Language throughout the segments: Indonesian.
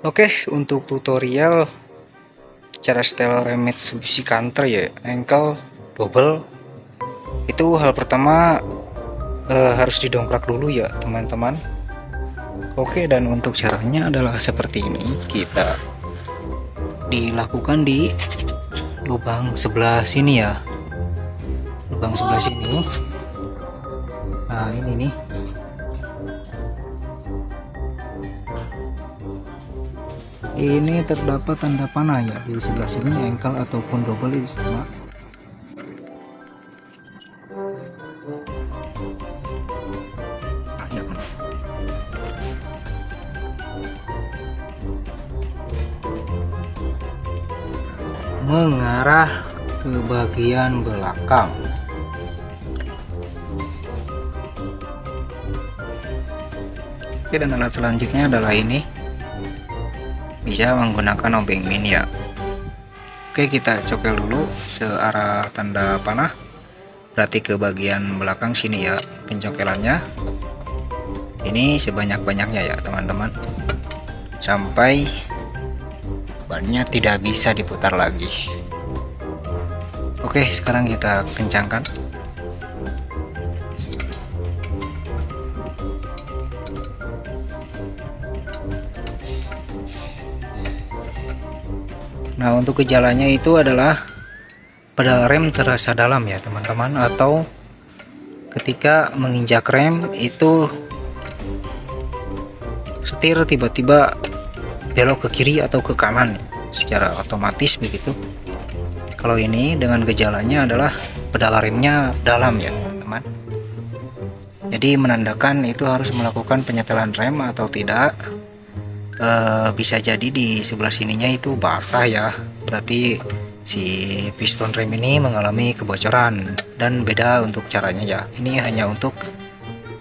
Oke, untuk tutorial cara setel rem Mitsubishi Canter ya, ankle double, itu hal pertama harus didongkrak dulu ya teman-teman. Oke, dan untuk caranya adalah seperti ini. Kita dilakukan di lubang sebelah sini ya, lubang sebelah sini. Nah ini nih, ini terdapat tanda panah ya di sebelah sini, ankle ataupun double itu sama. Mengarah ke bagian belakang. Oke, dan alat selanjutnya adalah ini, bisa menggunakan obeng mini ya. Oke, kita cokel dulu searah tanda panah, berarti ke bagian belakang sini ya pencokelannya. Ini sebanyak-banyaknya ya teman-teman, sampai bannya tidak bisa diputar lagi. Oke, sekarang kita kencangkan. Nah, untuk gejalanya itu adalah pedal rem terasa dalam ya teman-teman, atau ketika menginjak rem itu setir tiba-tiba belok ke kiri atau ke kanan secara otomatis begitu. Kalau ini dengan gejalanya adalah pedal remnya dalam ya teman-teman, jadi menandakan itu harus melakukan penyetelan rem atau tidak. Bisa jadi di sebelah sininya itu basah ya, berarti si piston rem ini mengalami kebocoran, dan beda untuk caranya ya. Ini hanya untuk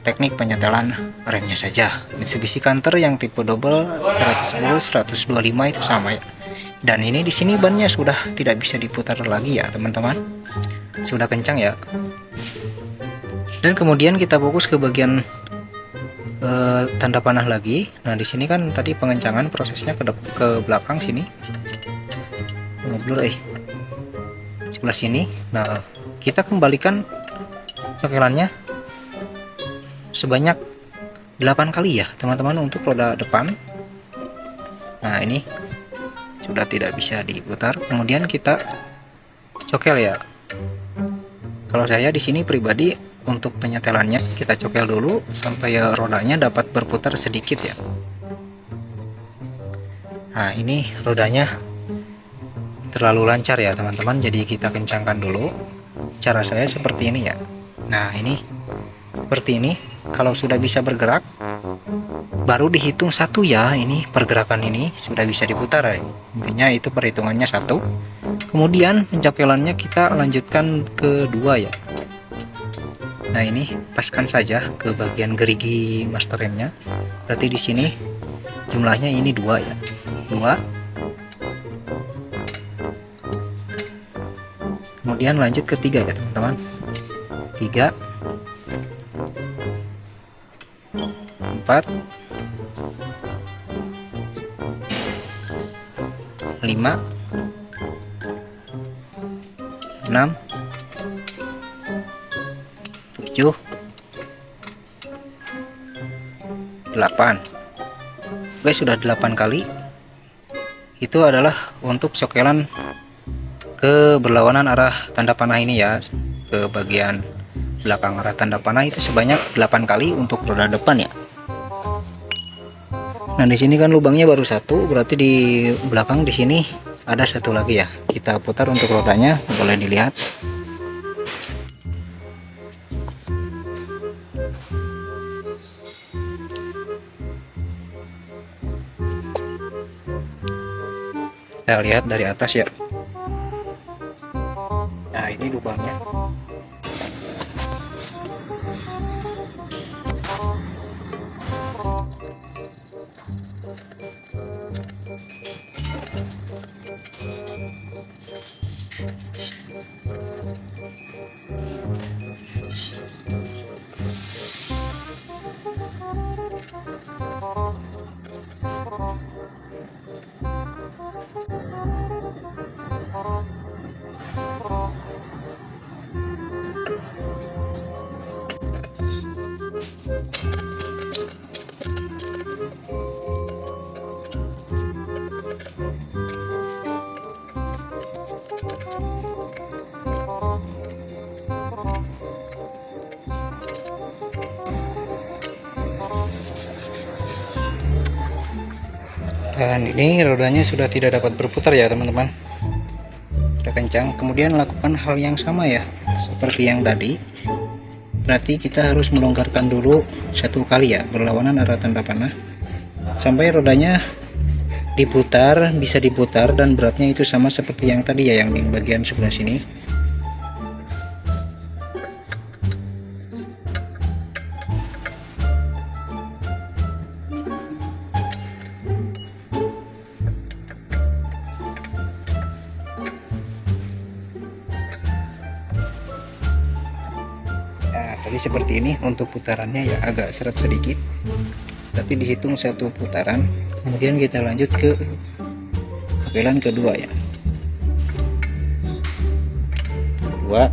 teknik penyetelan remnya saja. Mitsubishi Canter yang tipe double 110 125 itu sama ya. Dan ini di sini bannya sudah tidak bisa diputar lagi ya teman-teman, sudah kencang ya. Dan kemudian kita fokus ke bagian tanda panah lagi. Nah di sini kan tadi pengencangan prosesnya ke belakang sini, ngeblur sebelah sini. Nah kita kembalikan cokelannya sebanyak 8 kali ya teman-teman untuk roda depan. Nah ini sudah tidak bisa diputar, kemudian kita cokel ya. Kalau saya di sini pribadi untuk penyetelannya kita cokel dulu sampai rodanya dapat berputar sedikit ya. Nah ini rodanya terlalu lancar ya teman-teman, jadi kita kencangkan dulu. Cara saya seperti ini ya. Nah ini seperti ini. Kalau sudah bisa bergerak baru dihitung satu ya. Ini pergerakan ini sudah bisa diputar ya. Intinya itu perhitungannya satu. Kemudian pencokelannya kita lanjutkan ke 2 ya. Nah ini paskan saja ke bagian gerigi master remnya. Berarti di sini jumlahnya ini 2 ya. 2. Kemudian lanjut ke 3 ya teman-teman. 3, 4, 5, 6, 7, 8. Oke, sudah 8 kali. Itu adalah untuk cokelan ke berlawanan arah tanda panah ini ya, ke bagian belakang arah tanda panah itu sebanyak 8 kali untuk roda depan ya. Nah di sini kan lubangnya baru 1, berarti di belakang di sini ada 1 lagi ya. Kita putar untuk rodanya, boleh dilihat. Kita lihat dari atas ya. Nah ini lubangnya. Dan ini rodanya sudah tidak dapat berputar ya teman-teman, sudah kencang. Kemudian lakukan hal yang sama ya seperti yang tadi, berarti kita harus melonggarkan dulu satu kali ya, berlawanan arah tanda panah sampai rodanya diputar, bisa diputar dan beratnya itu sama seperti yang tadi ya, yang di bagian sebelah sini. Tadi seperti ini untuk putarannya ya, agak seret sedikit, tapi dihitung satu putaran. Kemudian kita lanjut ke cokelan kedua ya, 2,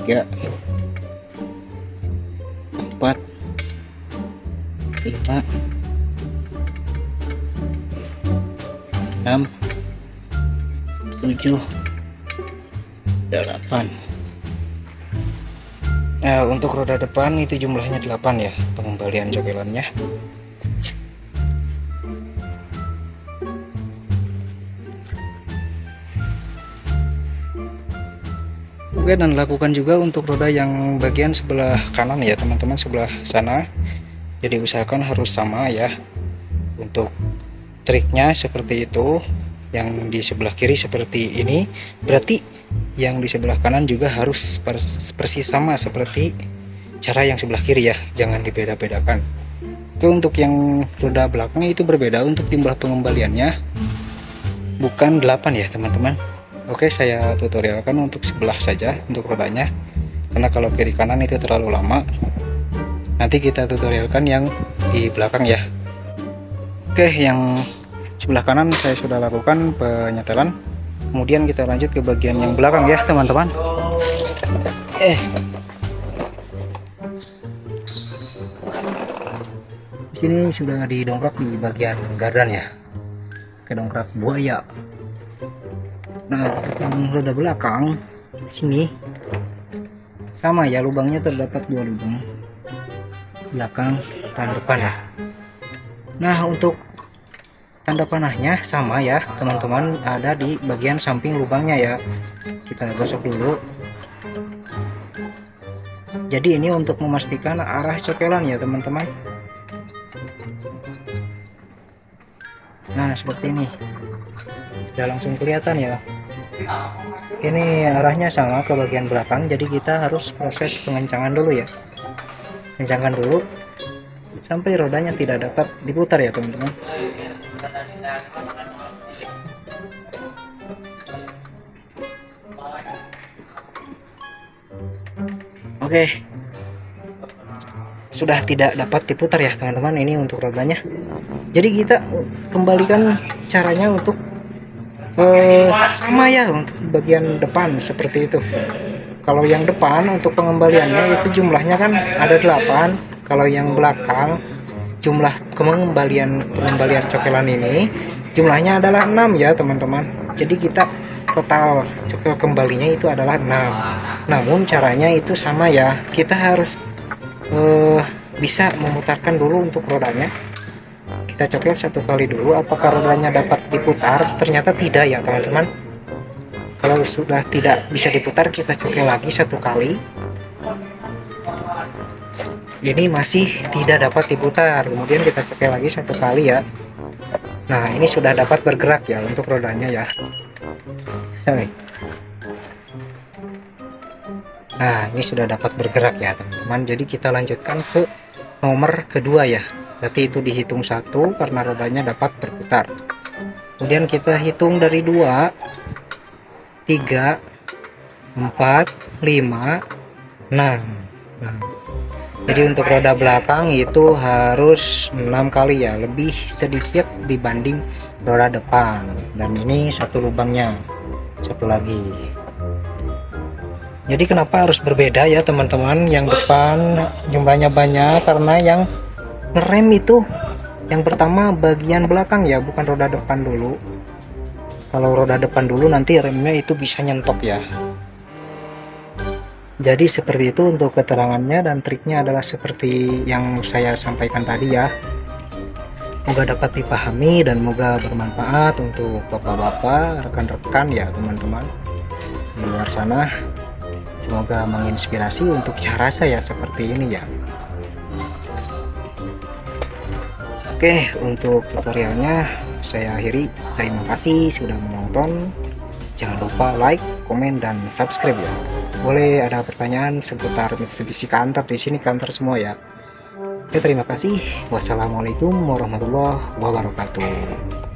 3, 4, 5, 6, 7, 8. Nah, untuk roda depan itu jumlahnya 8 ya pengembalian cokelannya. Oke, dan lakukan juga untuk roda yang bagian sebelah kanan ya teman-teman, sebelah sana. Jadi usahakan harus sama ya. Untuk triknya seperti itu, yang di sebelah kiri seperti ini, berarti yang di sebelah kanan juga harus persis sama seperti cara yang sebelah kiri ya, jangan dibeda-bedakan. Oke, untuk yang roda belakang itu berbeda untuk jumlah pengembaliannya, bukan 8 ya teman-teman. Oke, saya tutorialkan untuk sebelah saja untuk rodanya, karena kalau kiri kanan itu terlalu lama. Nanti kita tutorialkan yang di belakang ya. Oke, yang sebelah kanan saya sudah lakukan penyetelan. Kemudian kita lanjut ke bagian yang belakang ya teman-teman. Sini sudah didongkrak di bagian gardan ya, ke dongkrak buaya. Nah, yang roda belakang sini sama ya, lubangnya terdapat 2 lubang, belakang dan depan ya. Nah, untuk tanda panahnya sama ya teman-teman, ada di bagian samping lubangnya ya. Kita gosok dulu. Jadi ini untuk memastikan arah cokelan ya teman-teman. Nah, seperti ini sudah langsung kelihatan ya, ini arahnya sama ke bagian belakang. Jadi kita harus proses pengencangan dulu ya, kencangkan dulu sampai rodanya tidak dapat diputar ya teman-teman. Oke, sudah tidak dapat diputar ya teman-teman, ini untuk rodanya. Jadi kita kembalikan caranya untuk sama ya untuk bagian depan seperti itu. Kalau yang depan untuk pengembaliannya itu jumlahnya kan ada 8. Kalau yang belakang jumlah pengembalian cokelan ini jumlahnya adalah 6 ya teman-teman. Jadi kita total cokel kembalinya itu adalah 6. Namun caranya itu sama ya, kita harus bisa memutarkan dulu untuk rodanya. Kita cokel satu kali dulu apakah rodanya dapat diputar. Ternyata tidak ya teman-teman. Kalau sudah tidak bisa diputar, kita cokel lagi satu kali. Ini masih tidak dapat diputar, kemudian kita cokel lagi satu kali ya. Nah, ini sudah dapat bergerak ya untuk rodanya ya. Sorry. Nah, ini sudah dapat bergerak ya teman-teman. Jadi kita lanjutkan ke nomor kedua ya. Berarti itu dihitung 1 karena rodanya dapat berputar. Kemudian kita hitung dari 2, 3, 4, 5, 6. Nah, Jadi untuk roda belakang itu harus 6 kali ya, lebih sedikit dibanding roda depan. Dan ini satu lubangnya, satu lagi. Jadi kenapa harus berbeda ya teman-teman? Yang depan jumlahnya banyak karena yang ngerem itu yang pertama bagian belakang ya, bukan roda depan dulu. Kalau roda depan dulu nanti remnya itu bisa nyentok ya. Jadi seperti itu untuk keterangannya, dan triknya adalah seperti yang saya sampaikan tadi ya. Moga dapat dipahami dan moga bermanfaat untuk bapak-bapak, rekan-rekan ya teman-teman di luar sana. Semoga menginspirasi untuk cara saya seperti ini ya. Oke, untuk tutorialnya saya akhiri. Terima kasih sudah menonton. Jangan lupa like, komen, dan subscribe ya. Boleh ada pertanyaan seputar Mitsubishi Canter, di sini Canter semua ya. Oke, terima kasih. Wassalamualaikum warahmatullahi wabarakatuh.